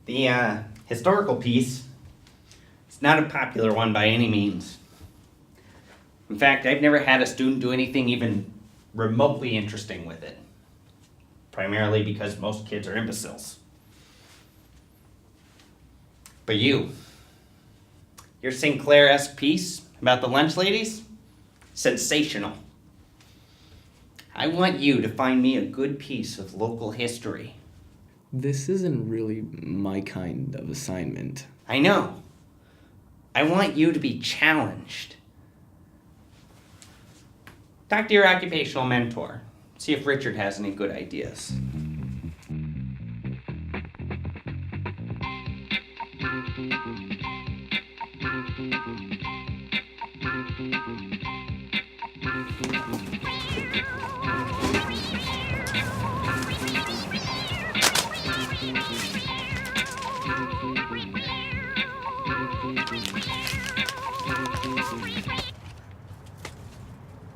The historical piece is not a popular one by any means. In fact, I've never had a student do anything even remotely interesting with it. Primarily because most kids are imbeciles. But your Sinclair-esque piece about the lunch ladies, sensational. I want you to find me a good piece of local history. This isn't really my kind of assignment. I know. I want you to be challenged. Talk to your occupational mentor. See if Richard has any good ideas.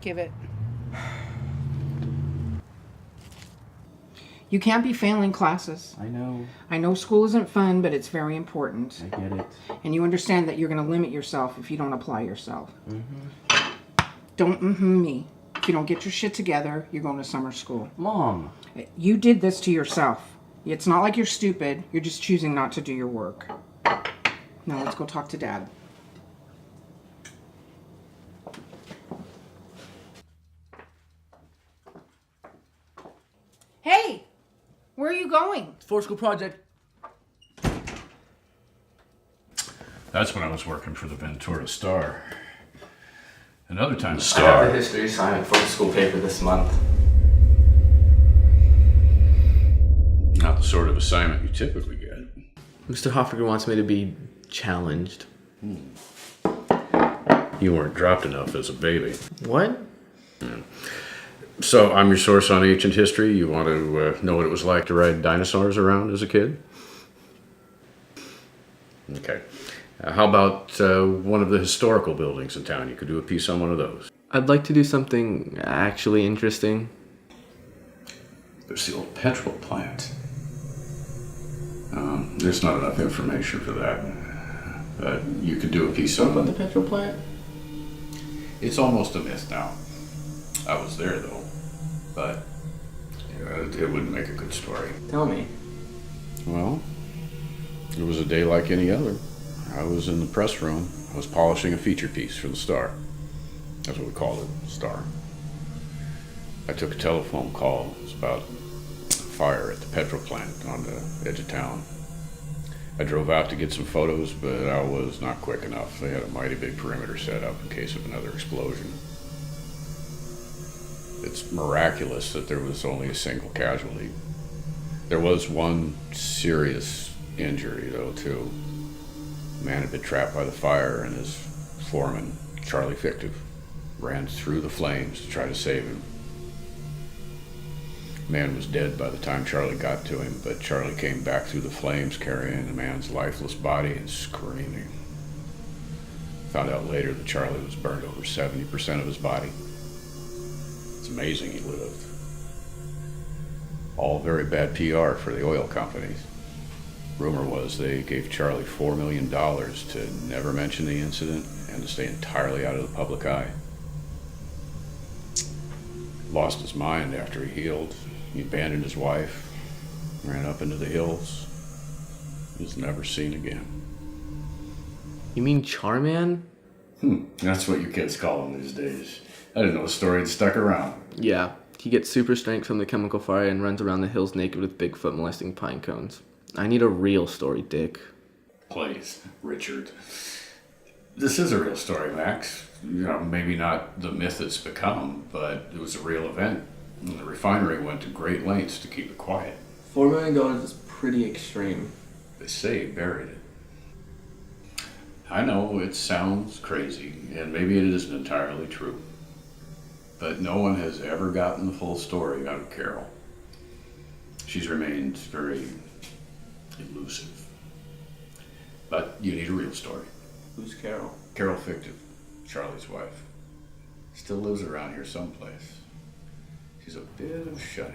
Give it. You can't be failing classes. I know. I know school isn't fun, but it's very important. I get it. And you understand that you're going to limit yourself if you don't apply yourself. Don't me. If you don't get your shit together, you're going to summer school. Mom. You did this to yourself. It's not like you're stupid. You're just choosing not to do your work. Now let's go talk to Dad. Hey! Where are you going? For school project. That's when I was working for the Ventura Star. Another time the I have Star. the history assignment for the school paper this month. Not the sort of assignment you typically get. Mr. Hoffiger wants me to be challenged. You weren't dropped enough as a baby. What? So I'm your source on ancient history. You want to know what it was like to ride dinosaurs around as a kid? Okay. How about one of the historical buildings in town? You could do a piece on one of those. I'd like to do something actually interesting. There's the old petrol plant. There's not enough information for that. But you could do a piece on About the petrol plant? It's almost a myth now. I was there though, but it wouldn't make a good story. Tell me. Well, it was a day like any other. I was in the press room. I was polishing a feature piece for the Star. That's what we called it, Star. I took a telephone call. It was about a fire at the petrol plant on the edge of town. I drove out to get some photos, but I was not quick enough. They had a mighty big perimeter set up in case of another explosion. It's miraculous that there was only a single casualty. There was one serious injury, though, too. The man had been trapped by the fire, and his foreman, Charlie Fictive, ran through the flames to try to save him. The man was dead by the time Charlie got to him, but Charlie came back through the flames carrying the man's lifeless body and screaming. Found out later that Charlie was burned over 70% of his body. It's amazing he lived. All very bad PR for the oil companies. Rumor was they gave Charlie $4 million to never mention the incident and to stay entirely out of the public eye. Lost his mind after he healed. He abandoned his wife, ran up into the hills. He was never seen again. You mean Charman? That's what you kids call him these days. I didn't know the story had stuck around. Yeah. He gets super strength from the chemical fire and runs around the hills naked with Bigfoot molesting pine cones. I need a real story, Dick. Please, Richard. This is a real story, Max. You know, maybe not the myth it's become, but it was a real event. And the refinery went to great lengths to keep it quiet. $4 million is pretty extreme. They say he buried it. I know it sounds crazy, and maybe it isn't entirely true. But no one has ever gotten the full story out of Carol. She's remained very elusive. But you need a real story. Who's Carol? Carol Fictive, Charlie's wife. Still lives around here someplace. She's a bit of a shut-in.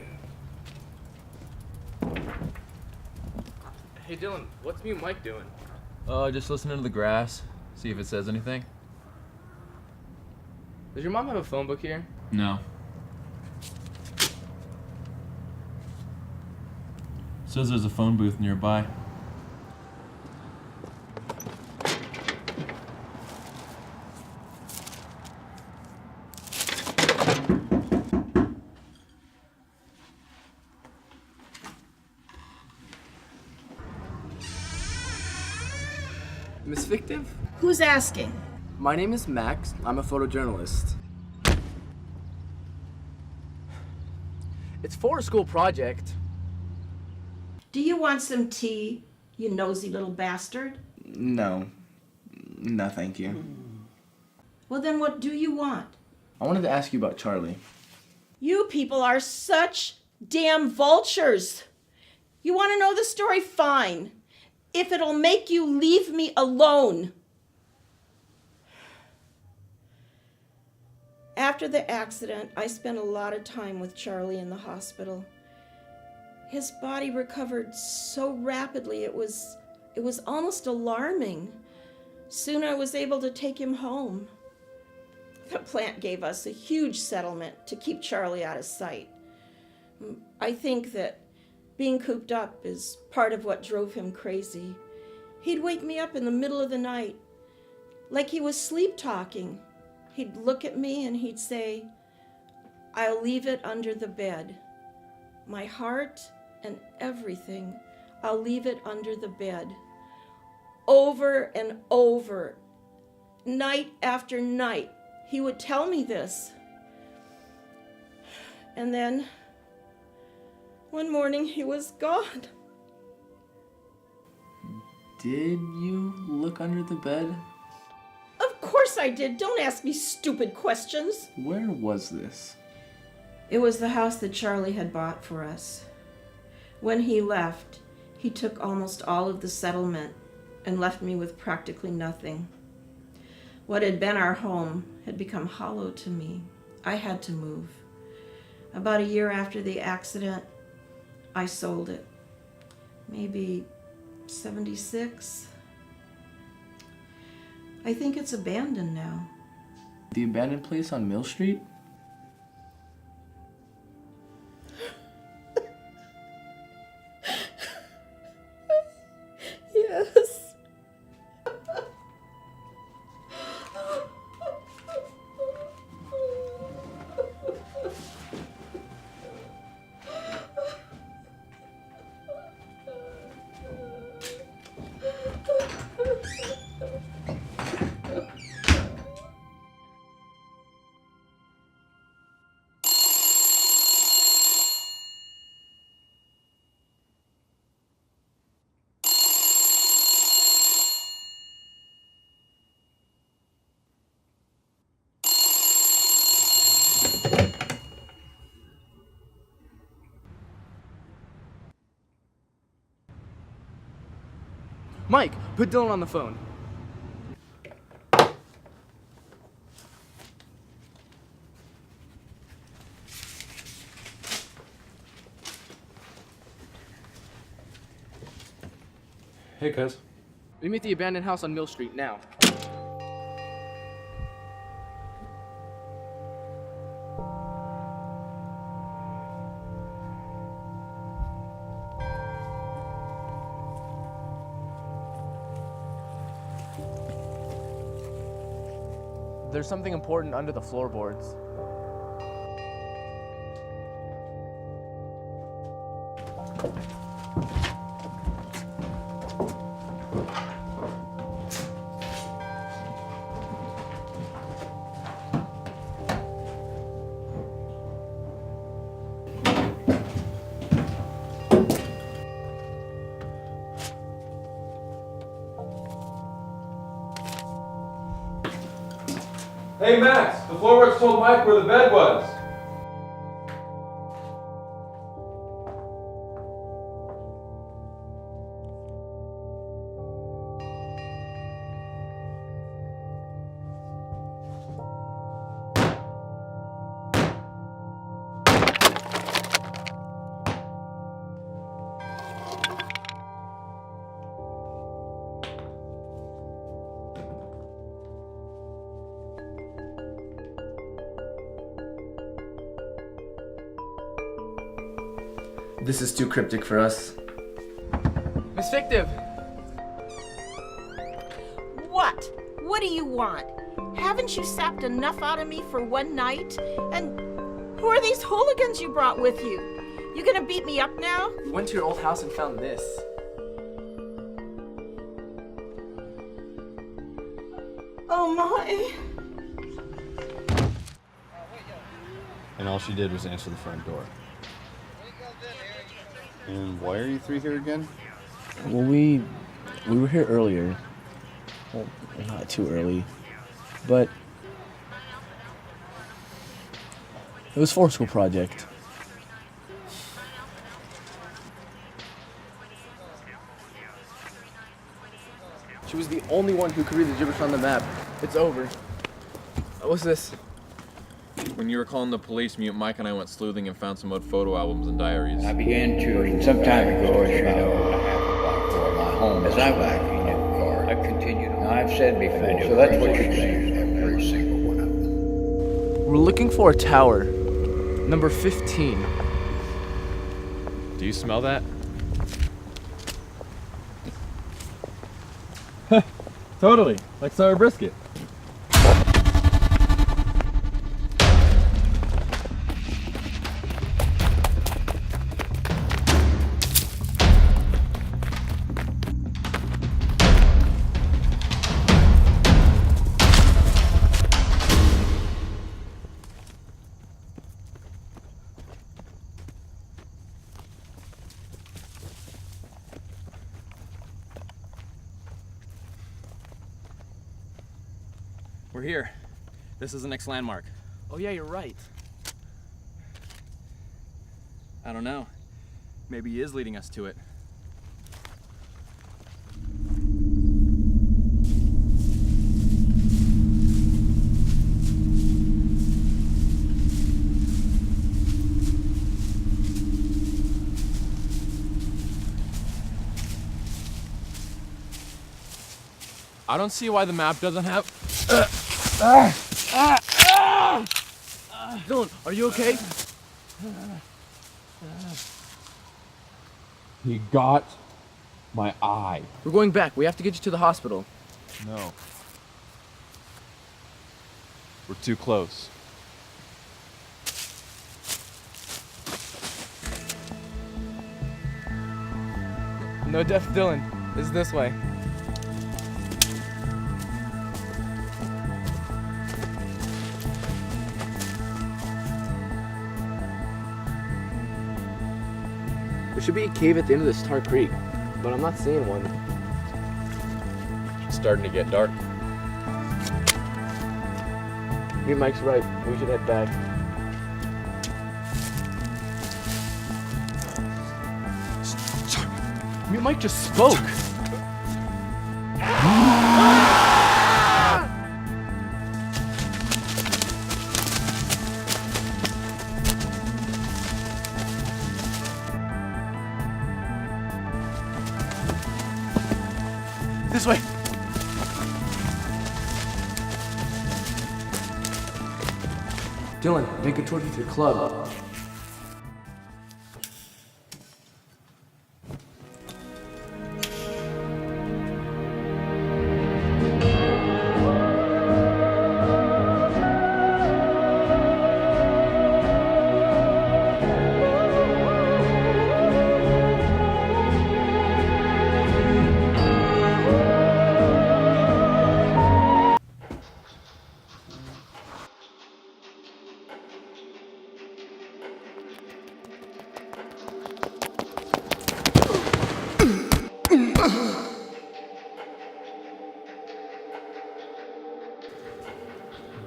Hey Dylan, what's mute Mike doing? Just listening to the grass. See if it says anything. Does your mom have a phone book here? No. Says there's a phone booth nearby. Miss Fictive? Who's asking? My name is Max. I'm a photojournalist. It's for a school project. Do you want some tea, you nosy little bastard? No. No, thank you. Well, then what do you want? I wanted to ask you about Charlie. You people are such damn vultures. You want to know the story? Fine. If it'll make you leave me alone. After the accident, I spent a lot of time with Charlie in the hospital. His body recovered so rapidly, it was almost alarming. Soon I was able to take him home. The plant gave us a huge settlement to keep Charlie out of sight. I think that being cooped up is part of what drove him crazy. He'd wake me up in the middle of the night, like he was sleep talking. He'd look at me and he'd say, "I'll leave it under the bed. My heart and everything, I'll leave it under the bed." Over and over, night after night, he would tell me this. And then, one morning, he was gone. Did you look under the bed? Of course I did. Don't ask me stupid questions. Where was this? It was the house that Charlie had bought for us. When he left, he took almost all of the settlement and left me with practically nothing. What had been our home had become hollow to me. I had to move. About a year after the accident, I sold it. Maybe 76. I think it's abandoned now. The abandoned place on Mill Street? Yes. Mike, put Dylan on the phone. Hey, cuz. We meet the abandoned house on Mill Street now. There's something important under the floorboards. Hey, Max, the floorboards told Mike where the bed was. This is too cryptic for us. Miss Fictive! What? What do you want? Haven't you sapped enough out of me for one night? And who are these hooligans you brought with you? You gonna beat me up now? We went to your old house and found this. Oh my. And all she did was answer the front door. And why are you three here again? Well, we were here earlier. Well, not too early, but it was for a school project. She was the only one who could read the gibberish on the map. It's over. What's this? When you were calling the police, Mute Mike and I went sleuthing and found some old photo albums and diaries. I began touring some time ago, about a half a block from my home. As I was looking at the car, I continued on. Now, I've said before, so that's what you're saying. Every single one of them. We're looking for a tower. Number 15. Do you smell that? Totally. Like sour brisket. We're here. This is the next landmark. Oh yeah, you're right. I don't know. Maybe he is leading us to it. I don't see why the map doesn't have... Dylan, are you okay? He got my eye. We're going back. We have to get you to the hospital. No. We're too close. No deaf Dylan. It's this way. There should be a cave at the end of this Tar Creek, but I'm not seeing one. It's starting to get dark. Your Mike's right. We should head back. Your Mike just spoke. This way. Dylan, make a torch with your club.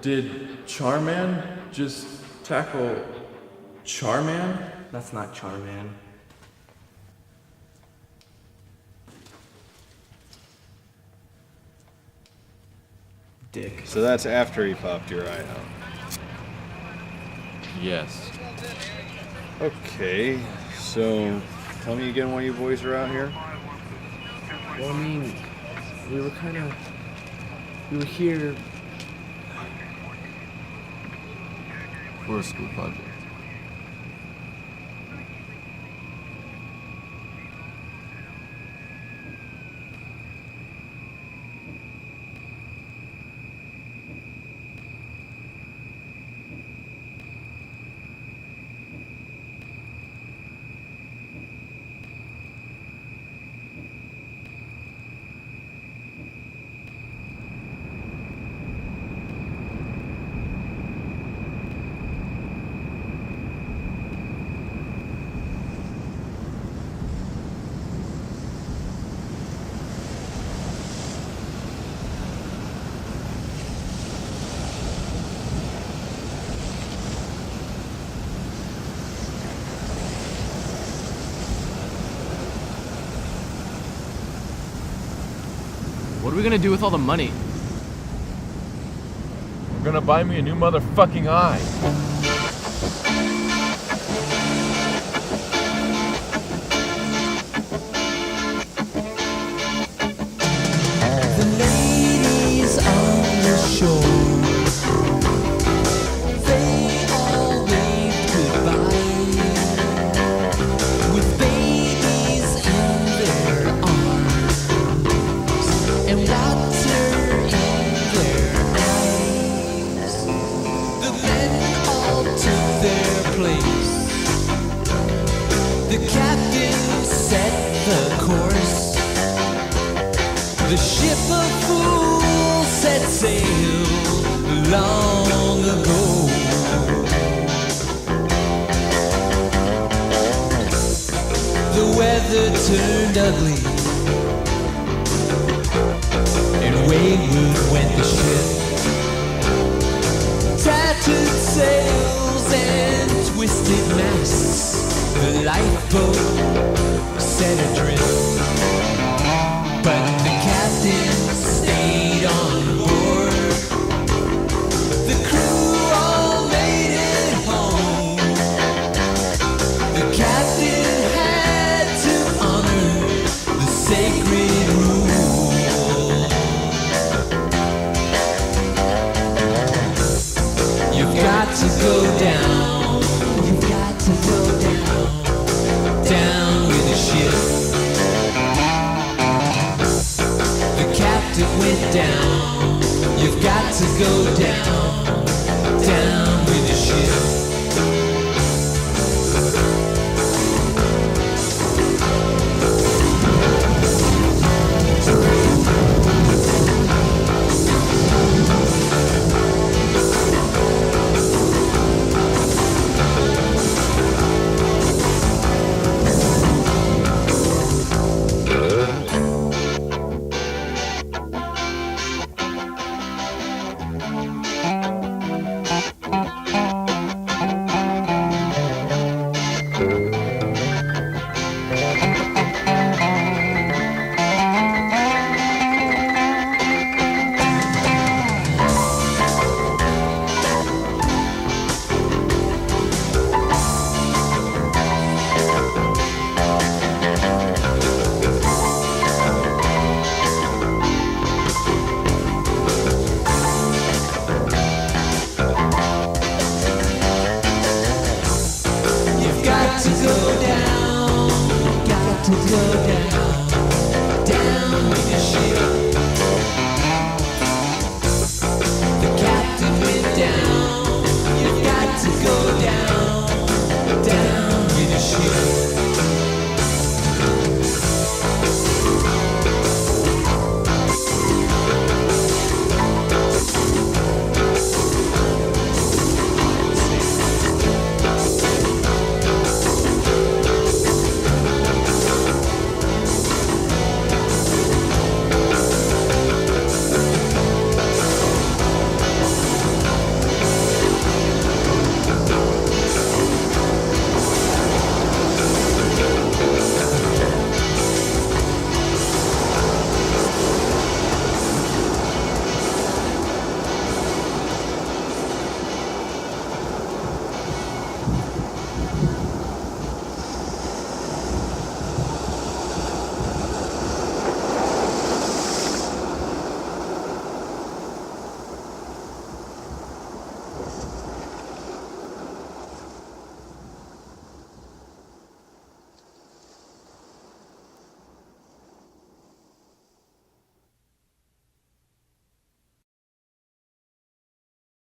Did Charman just tackle Charman? That's not Charman. Dick. So that's after he popped your eye out. Yes. Okay, so tell me again why you boys are out here? Well, I mean, we were here. For a school project. What are we gonna do with all the money? We're gonna buy me a new motherfucking eye. The ladies on the shore, they all waved goodbye with babies in their arms and water in their eyes. The men all took their place. The captain set the course. The ship of fools set sail long ago. The weather turned ugly, and wayward went the ship. Tattered sails and twisted masts, the lifeboat set adrift. But the captain stayed on board. The crew all made it home. The captain had to honor the sacred rule. You've got to go down. You've got to go down. Down with the ship. Went down. You've got to go down, down with the ship. You've got to go down, got to go down.